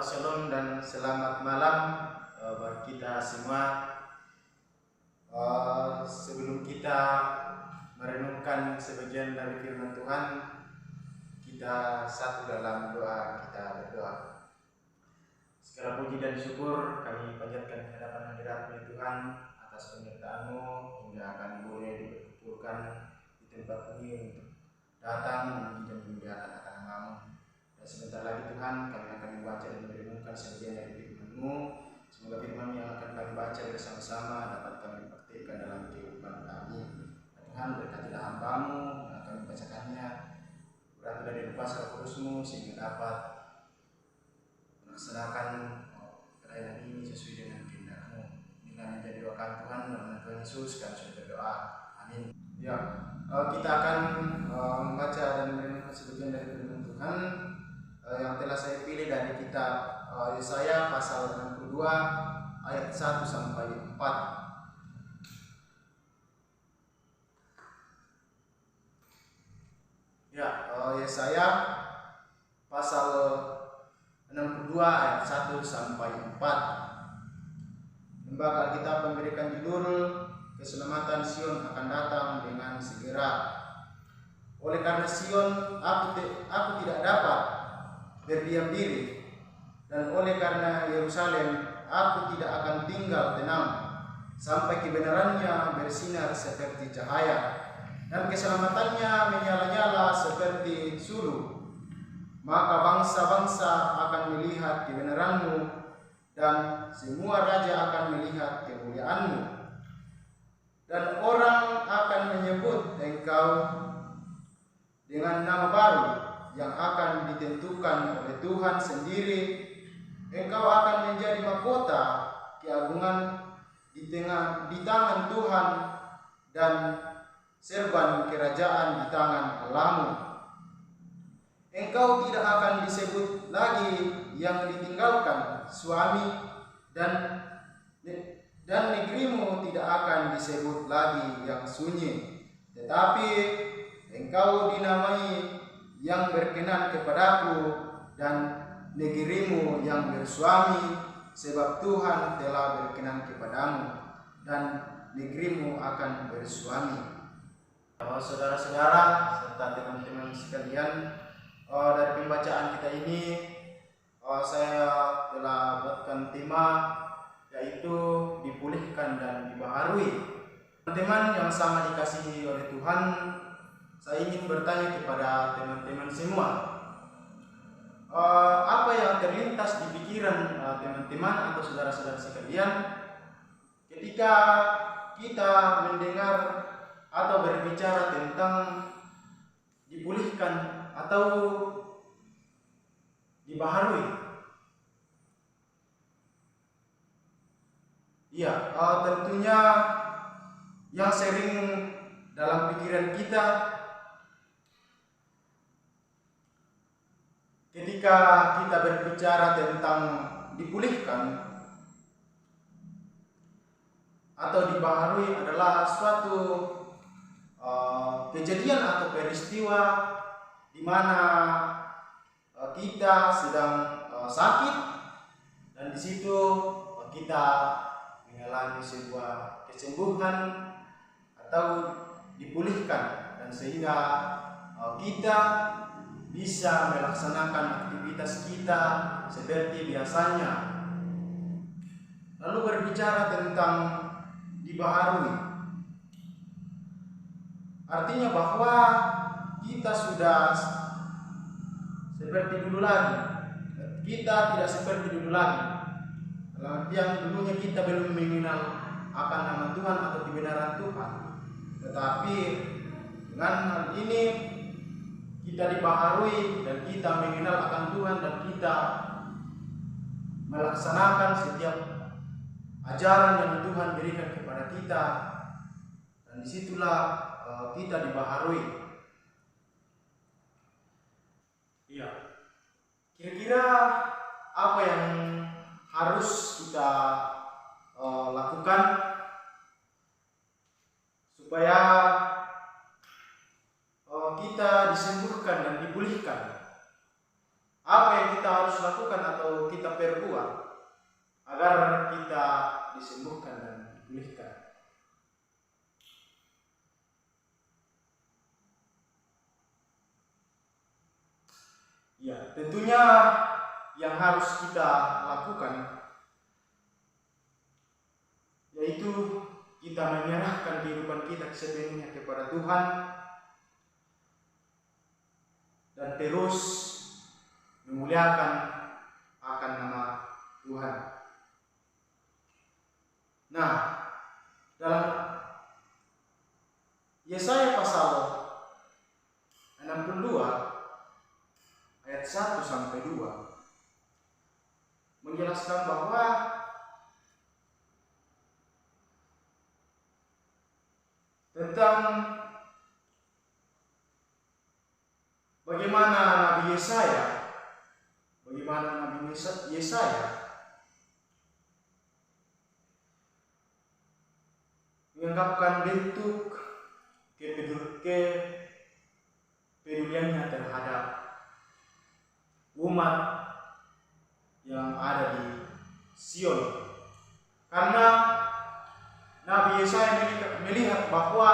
Shalom dan selamat malam buat kita semua. Sebelum kita merenungkan sebagian dari firman Tuhan, kita satu dalam doa, kita berdoa. Segala puji dan syukur kami panjatkan di hadapan hadirat-Mu ya Tuhan atas penyertaan-Mu hingga kami boleh dikumpulkan di tempat ini untuk datang memuji dan memuliakan akan nama-Mu. Dan sebentar lagi Tuhan kami akan membaca dan merenungkan sebagian dari firman-Mu. Semoga firman yang akan kami baca bersama-sama dapat kami praktikkan dalam kehidupan kami. Tuhan, berkatilah hamba-Mu yang akan membacakannya, berarti dari lepas Roh Kudus-Mu sehingga dapat melaksanakan pelayanan ini sesuai dengan kehendak-Mu. Inilah menjadi doa Tuhan dalam nama Tuhan Yesus kami sudah berdoa. Amin. Ya, kita akan membaca dan merenungkan sebagian dari firman Tuhan yang telah saya pilih dari kitab Yesaya pasal 62 ayat 1 sampai 4. Ya, Yesaya pasal 62 ayat 1 sampai 4. Lembaga Alkitab memberikan judul Keselamatan Sion akan datang dengan segera. Oleh karena Sion aku tidak dapat berdiam diri, dan oleh karena Yerusalem aku tidak akan tinggal tenang sampai kebenarannya bersinar seperti cahaya dan keselamatannya menyala-nyala seperti sulu. Maka bangsa-bangsa akan melihat kebenaran-Mu dan semua raja akan melihat kemuliaan-Mu. Dan orang akan menyebut Engkau dengan nama baru yang akan ditentukan oleh Tuhan sendiri. Engkau akan menjadi mahkota keagungan di tangan Tuhan dan serban kerajaan di tangan Allah-Mu. Engkau tidak akan disebut lagi yang ditinggalkan suami, dan negerimu tidak akan disebut lagi yang sunyi, tetapi engkau dinamai yang berkenan kepadaku, dan negerimu yang bersuami, sebab Tuhan telah berkenan kepadamu dan negerimu akan bersuami. Saudara-saudara serta teman-teman sekalian, dari pembacaan kita ini saya telah buatkan tema, yaitu dipulihkan dan dibaharui. Teman-teman yang sangat dikasihi oleh Tuhan, saya ingin bertanya kepada teman-teman semua, apa yang terlintas di pikiran teman-teman atau saudara-saudara sekalian ketika kita mendengar atau berbicara tentang dipulihkan atau dibaharui? Ya, tentunya yang sering dalam pikiran kita ketika kita berbicara tentang dipulihkan atau dibaharui adalah suatu kejadian atau peristiwa di mana kita sedang sakit, dan di situ kita mengalami sebuah kesembuhan atau dipulihkan, dan sehingga kita bisa melaksanakan aktivitas kita seperti biasanya. Lalu berbicara tentang dibaharui, artinya bahwa kita sudah seperti dulu lagi. Kita tidak seperti dulu lagi. Yang dulunya kita belum mengenal akan nama Tuhan atau kebenaran Tuhan. Tetapi dengan hal ini kita dibaharui dan kita mengenal akan Tuhan, dan kita melaksanakan setiap ajaran yang Tuhan berikan kepada kita, dan disitulah kita dibaharui. Iya. Kira-kira apa yang harus kita lakukan supaya kita disembuhkan dan dipulihkan? Apa yang kita harus lakukan atau kita perbuat agar kita disembuhkan dan dipulihkan? Ya, tentunya yang harus kita lakukan yaitu kita menyerahkan kehidupan kita sepenuhnya kepada Tuhan dan terus memuliakan akan nama Tuhan. Nah, dalam Yesaya pasal 62 ayat 1 sampai 2 menjelaskan bahwa tentang bagaimana Nabi Yesaya mengungkapkan bentuk kepeduliannya terhadap umat yang ada di Sion. Karena Nabi Yesaya melihat bahwa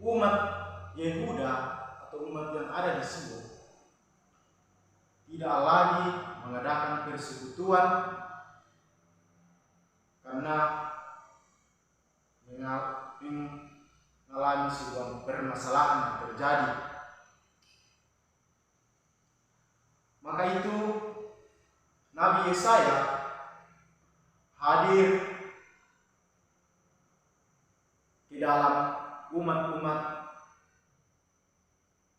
umat Yehuda atau umat yang ada di Sion tidak lagi mengadakan persekutuan karena mengalami sebuah permasalahan yang terjadi. Maka itu Nabi Yesaya hadir di dalam umat-umat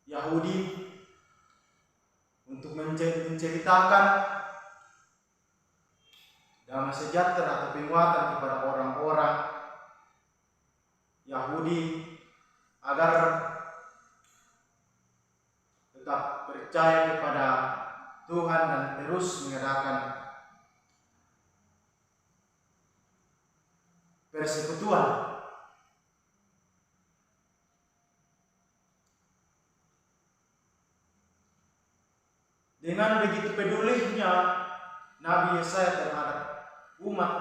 Yahudi untuk menceritakan damai sejahtera atau penguatan kepada orang-orang Yahudi agar tetap percaya kepada Tuhan dan terus mengadakan persekutuan. Dengan begitu pedulinya Nabi Yesaya terhadap umat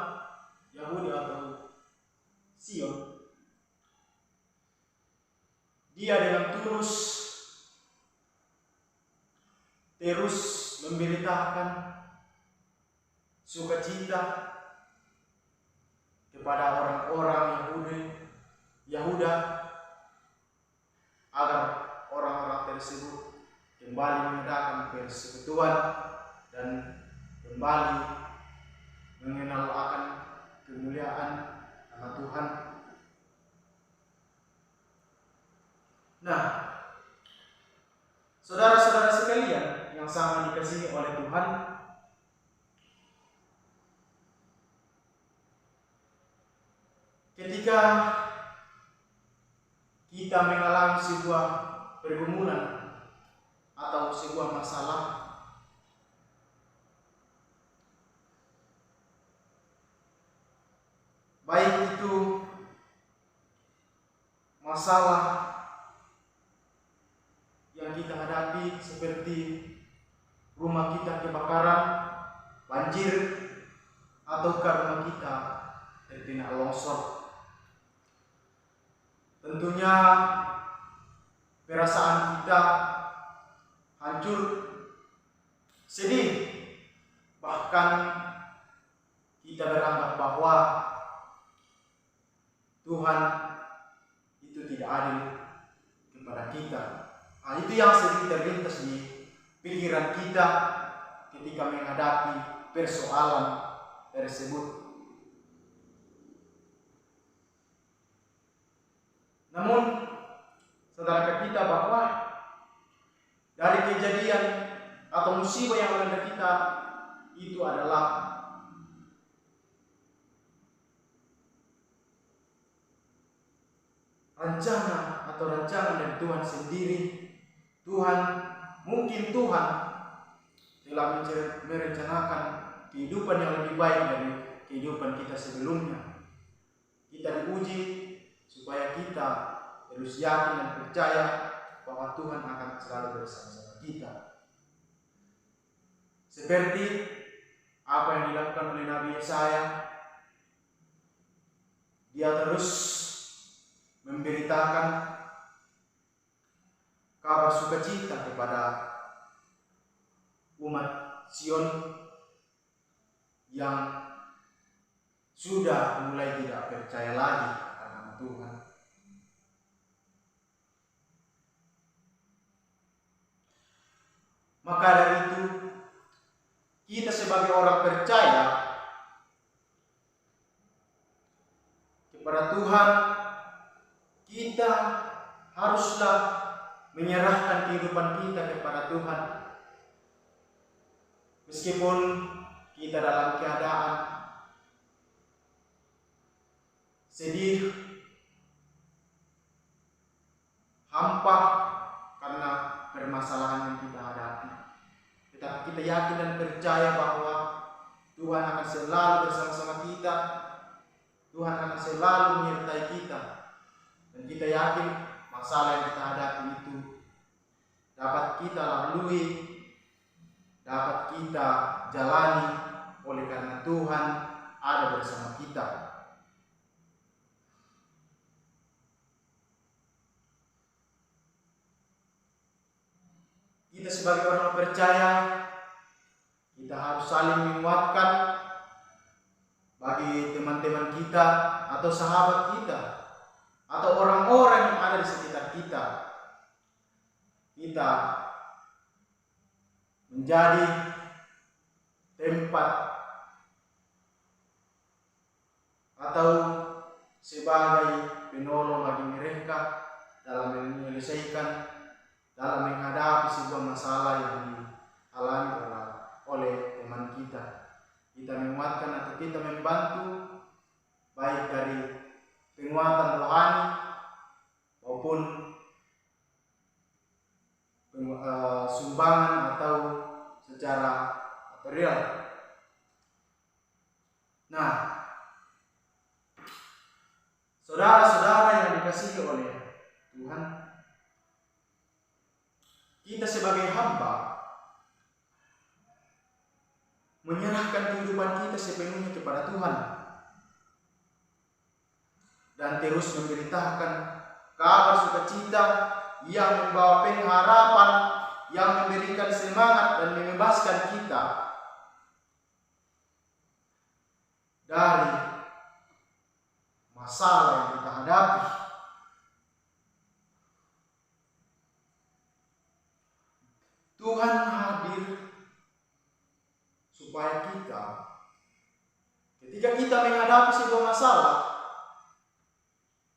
Yahudi atau Sion, dia dengan tulus terus memberitakan sukacita kepada orang-orang Yahuda agar orang-orang tersebut kembali mengadakan persekutuan dan kembali mengenal akan kemuliaan nama Tuhan. Nah, saudara-saudara sekalian yang sangat dikasihi oleh Tuhan, ketika kita mengalami sebuah pergumulan atau sebuah masalah, baik itu masalah yang kita hadapi seperti rumah kita kebakaran, banjir, ataukah rumah kita terkena longsor. Tentunya perasaan kita hancur, sedih, bahkan kita beranggap bahwa Tuhan itu tidak adil kepada kita. Nah, itu yang sering terlintas di pikiran kita ketika menghadapi persoalan tersebut. Namun, saudara kita bahwa dari kejadian atau musibah yang melanda kita itu adalah rencana atau rancangan dari Tuhan sendiri. Mungkin Tuhan telah merencanakan kehidupan yang lebih baik dari kehidupan kita sebelumnya. Kita diuji supaya kita terus yakin dan percaya bahwa Tuhan akan selalu bersama-sama kita. Seperti apa yang dilakukan oleh Nabi Yesaya, dia terus memberitakan kabar sukacita kepada umat Sion yang sudah mulai tidak percaya lagi akan Tuhan. Maka dari itu, kita sebagai orang percaya kepada Tuhan, kita haruslah menyerahkan kehidupan kita kepada Tuhan. Meskipun kita dalam keadaan sedih, hampa karena permasalahan yang kita hadapi, tetapi kita yakin dan percaya bahwa Tuhan akan selalu bersama-sama kita. Tuhan akan selalu menyertai kita, dan kita yakin masalah yang kita hadapi itu dapat kita lalui, dapat kita jalani oleh karena Tuhan ada bersama kita. Kita sebagai orang percaya, kita harus saling menguatkan bagi teman-teman kita atau sahabat kita atau orang-orang yang ada di sekitar kita. Kita menjadi tempat atau sebagai penolong bagi mereka dalam menyelesaikan, dalam menghadapi sebuah masalah yang dialami oleh teman kita. Kita menguatkan atau kita membantu baik dari penguatan rohani maupun sumbangan atau secara material. Nah, saudara-saudara yang dikasihi oleh Tuhan, kita sebagai hamba menyerahkan kehidupan kita sepenuhnya kepada Tuhan dan terus memberitakan kabar sukacita yang membawa pengharapan, yang memberikan semangat dan membebaskan kita dari masalah yang kita hadapi. Tuhan hadir supaya kita, ketika kita menghadapi sebuah masalah,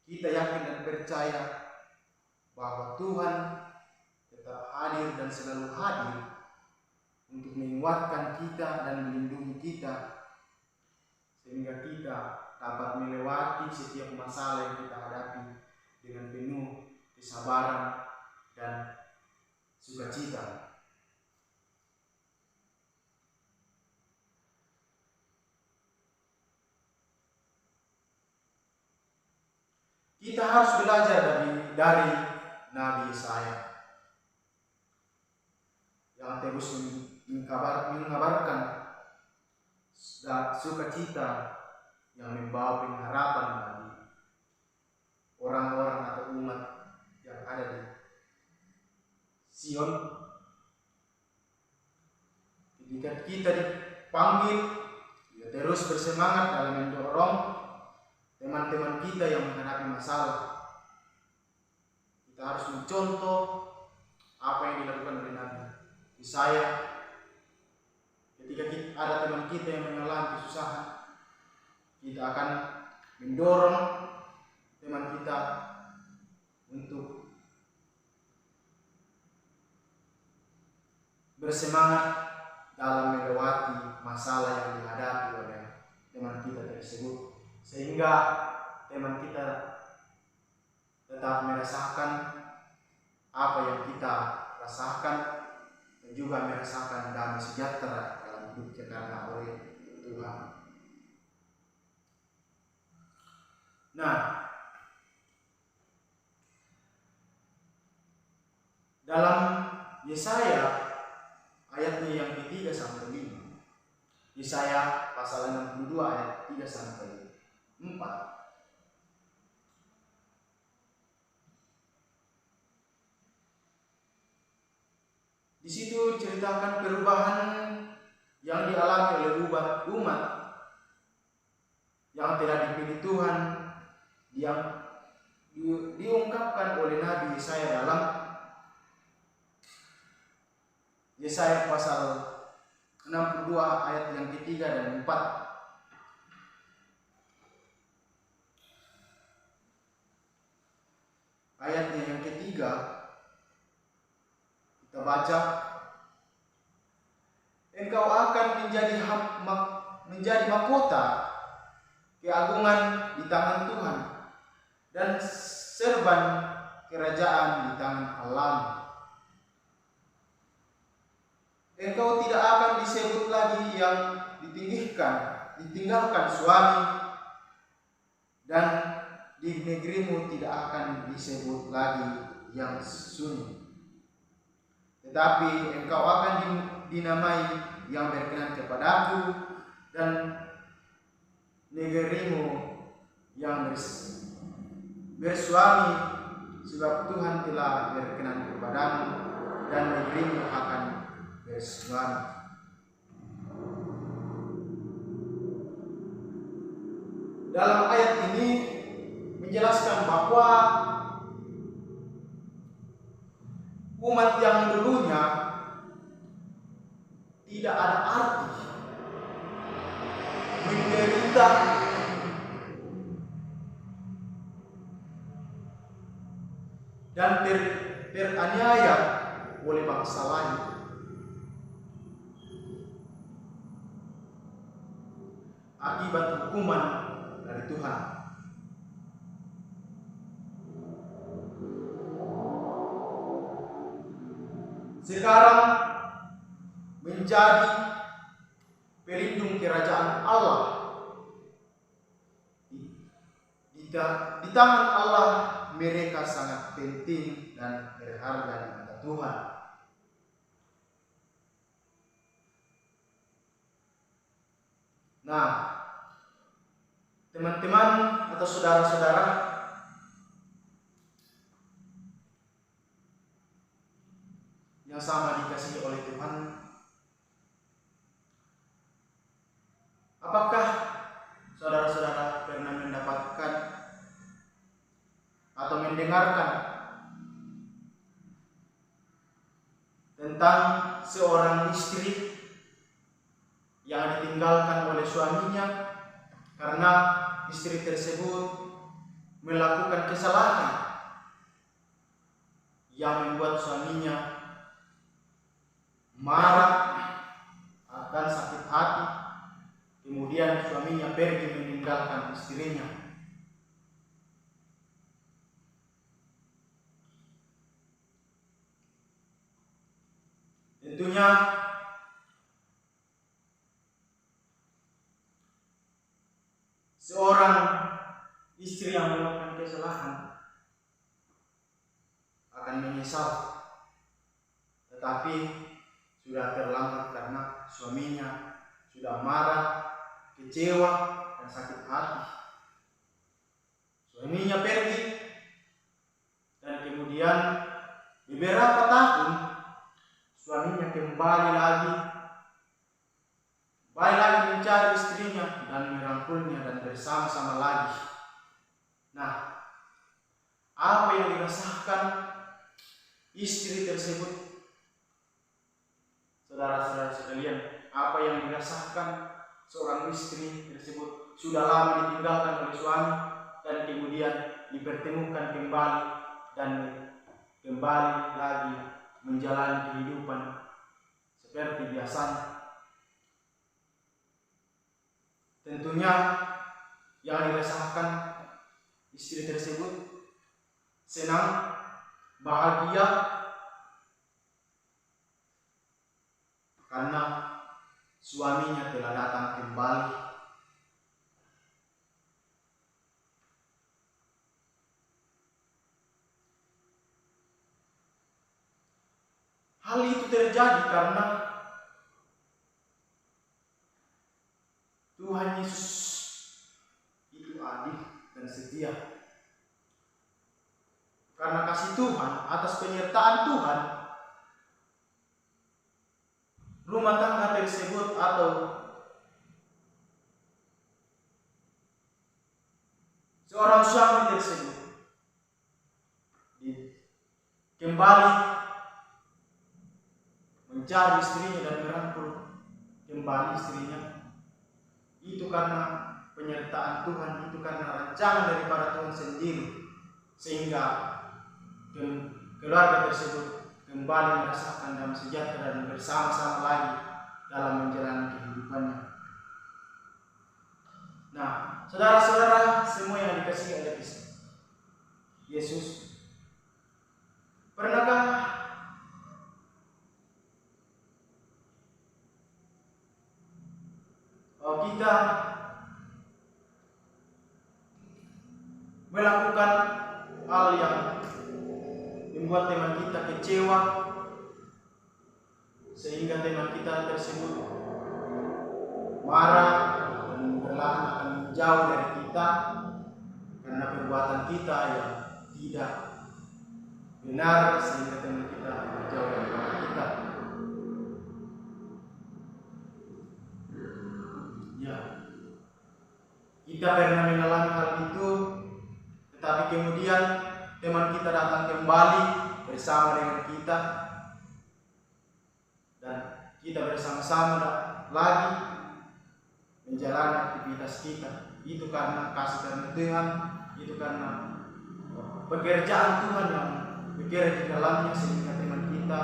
kita yakin dan percaya bahwa Tuhan tetap hadir dan selalu hadir untuk menguatkan kita dan melindungi kita, sehingga kita dapat melewati setiap masalah yang kita hadapi dengan penuh kesabaran dan sukacita. Kita harus belajar dari Nabi Yesaya yang terus mengabarkan sukacita yang membawa pengharapan bagi orang-orang atau umat yang ada di Sion. Ketika kita dipanggil, kita terus bersemangat dalam mendorong teman-teman kita yang menghadapi masalah. Kita harus mencontoh apa yang dilakukan oleh Nabi Yesaya. Ketika ada teman kita yang mengalami kesusahan, kita akan mendorong teman kita untuk bersemangat dalam melewati masalah yang dihadapi oleh teman kita tersebut, sehingga teman kita tetap merasakan apa yang kita rasakan dan juga merasakan damai sejahtera dalam hidupnya karena oleh Tuhan. Nah, dalam Yesaya ayatnya yang ketiga 3 sampai 5. Yesaya pasal 62 ayat 3 sampai 4. Di situ ceritakan perubahan yang dialami oleh umat yang telah dipilih Tuhan, yang diungkapkan oleh Nabi Yesaya dalam Yesaya pasal 62 ayat yang ketiga dan 4. Ayatnya yang ketiga kita baca, engkau akan menjadi mahkota keagungan di tangan Tuhan dan serban kerajaan di tangan Allah. Engkau tidak akan disebut lagi yang ditinggalkan suami, dan di negerimu tidak akan disebut lagi yang sunyi. Tetapi engkau akan dinamai yang berkenan kepadaku, dan negerimu yang bersuami, sebab Tuhan telah berkenan kepadamu, dan negerimu akan bersuami. Dalam ayat ini menjelaskan bahwa umat yang dulunya tidak ada arti menderita dan teraniaya oleh bangsa lain. Akibat hukuman dari Tuhan. Sekarang menjadi pelindung kerajaan Allah. Di tangan Allah mereka sangat penting dan berharga di mata Tuhan. Nah, teman-teman atau saudara-saudara, yang sama dikasihi oleh Tuhan, apakah saudara-saudara pernah mendapatkan atau mendengarkan tentang seorang istri yang ditinggalkan oleh suaminya karena istri tersebut melakukan kesalahan yang membuat suaminya marah, akan sakit hati, kemudian suaminya pergi meninggalkan istrinya. Tentunya seorang istri yang melakukan kesalahan akan menyesal, tetapi sudah terlambat karena suaminya sudah marah, kecewa, dan sakit hati. Suaminya pergi, dan kemudian beberapa tahun suaminya kembali lagi mencari istrinya dan merangkulnya dan bersama-sama lagi. Nah, apa yang dirasakan istri tersebut? Saudara-saudara sekalian, apa yang dirasakan seorang istri tersebut? Sudah lama ditinggalkan oleh suami dan kemudian dipertemukan kembali dan kembali lagi menjalani kehidupan seperti biasanya. Tentunya yang dirasakan istri tersebut senang, bahagia, karena suaminya telah datang kembali. Hal itu terjadi karena Tuhan Yesus itu adil dan setia. Karena kasih Tuhan, atas penyertaan Tuhan, rumah tangga tersebut atau seorang suami tersebut kembali mencari istrinya dan merangkul kembali istrinya. Itu karena penyertaan Tuhan, itu karena rancangan daripada Tuhan sendiri, sehingga keluarga tersebut kembali merasakan damai sejahtera dan bersama-sama lagi dalam menjalani kehidupannya. Nah, saudara-saudara semua yang dikasihi oleh Yesus, pernahkah kita melakukan hal yang membuat teman kita kecewa, sehingga teman kita tersebut marah dan berlahan akan menjauh dari kita karena perbuatan kita yang tidak benar, sehingga teman kita menjauh dari kita. Ya, kita pernah mengalami hal itu, tetapi kemudian teman kita datang kembali bersama dengan kita dan kita bersama-sama lagi menjalani aktivitas kita. Itu karena kasih karena Tuhan, itu karena pekerjaan Tuhan yang bekerja di dalamnya, sehingga teman kita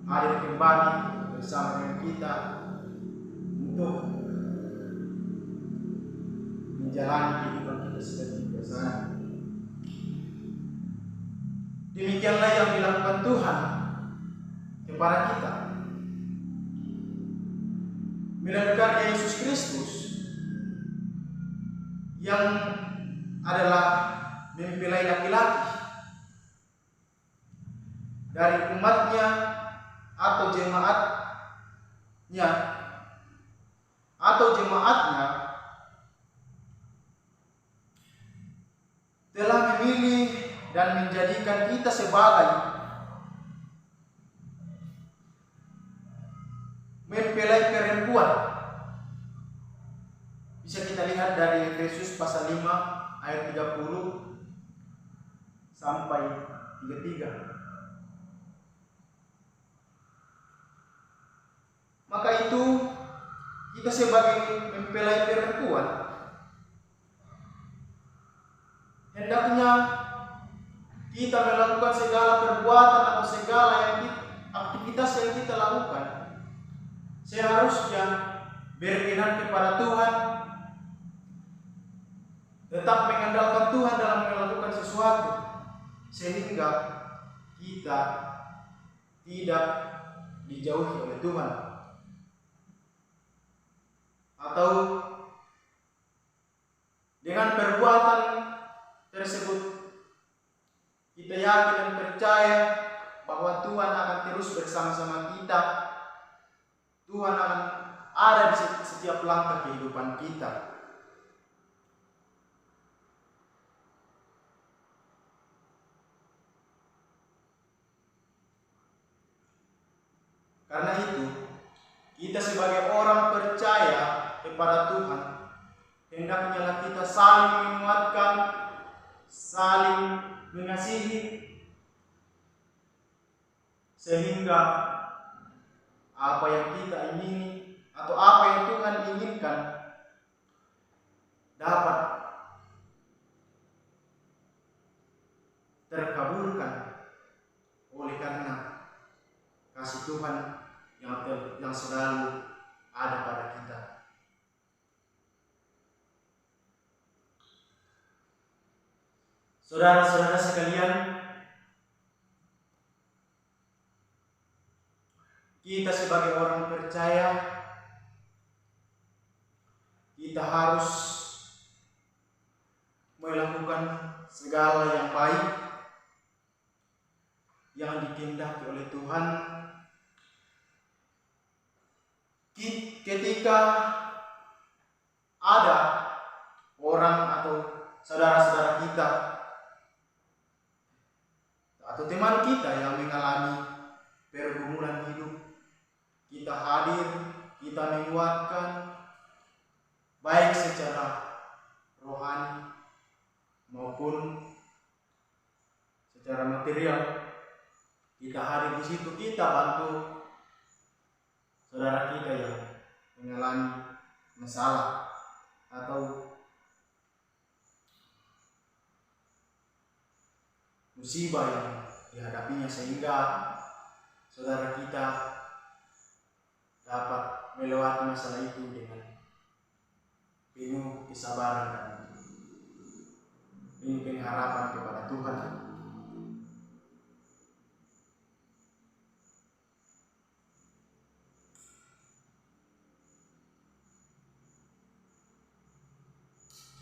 hadir kembali bersama dengan kita untuk menjalani kehidupan kita seperti biasa. Demikianlah yang dilakukan Tuhan kepada kita melalui karya Yesus Kristus yang adalah mempelai laki-laki dari umatnya atau jemaatnya telah memilih dan menjadikan kita sebagai mempelai perempuan. Bisa kita lihat dari Efesus pasal 5 ayat 30 sampai 33. Maka itu kita sebagai mempelai perempuan hendaknya kita melakukan segala perbuatan atau segala aktivitas yang kita lakukan seharusnya berkenan kepada Tuhan, tetap mengandalkan Tuhan dalam melakukan sesuatu, sehingga kita tidak dijauhi oleh Tuhan, atau dengan perbuatan tersebut kita yakin dan percaya bahwa Tuhan akan terus bersama-sama kita. Tuhan akan ada di setiap langkah kehidupan kita. Karena itu, kita sebagai orang percaya kepada Tuhan, hendaknya kita saling menguatkan, saling mengasihi, sehingga apa yang kita ingini atau apa yang Tuhan inginkan dapat terkabulkan oleh karena kasih Tuhan yang selalu ada pada kita. Saudara-saudara sekalian, kita sebagai orang percaya, kita harus melakukan segala yang baik yang dikehendaki oleh Tuhan ketika saudara-saudara kita atau teman kita yang mengalami pergumulan hidup. Kita hadir, kita menguatkan, baik secara rohani maupun secara material. Kita hadir di situ, kita bantu saudara kita yang mengalami masalah atau musibah yang dihadapinya, sehingga saudara kita dapat melewati masalah itu dengan penuh kesabaran dan penuh pengharapan kepada Tuhan.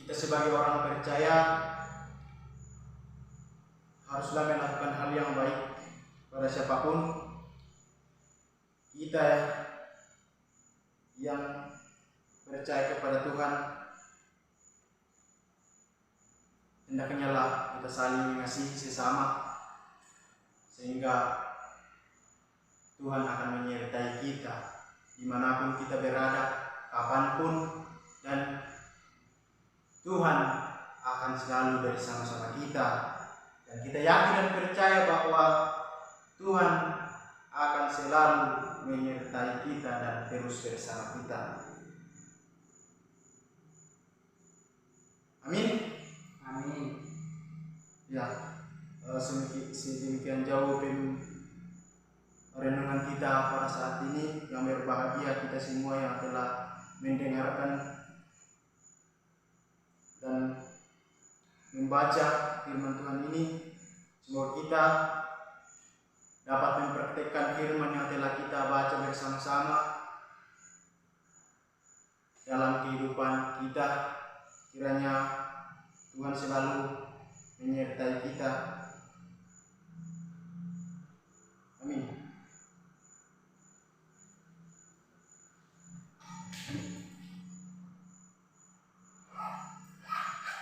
Kita sebagai orang percaya haruslah melakukan hal yang baik pada siapapun. Kita yang percaya kepada Tuhan, hendaknya lah kita saling mengasihi sesama, sehingga Tuhan akan menyertai kita dimanapun kita berada, kapanpun, dan Tuhan akan selalu bersama-sama kita. Dan kita yakin dan percaya bahwa Tuhan akan selalu menyertai kita dan terus bersama kita. Amin. Amin. Ya, sedemikian jauh renungan kita pada saat ini. Yang berbahagia kita semua yang telah mendengarkan dan membaca firman Tuhan ini. Semoga kita dapat mempraktikkan firman yang telah kita baca bersama-sama dalam kehidupan kita. Kiranya Tuhan selalu menyertai kita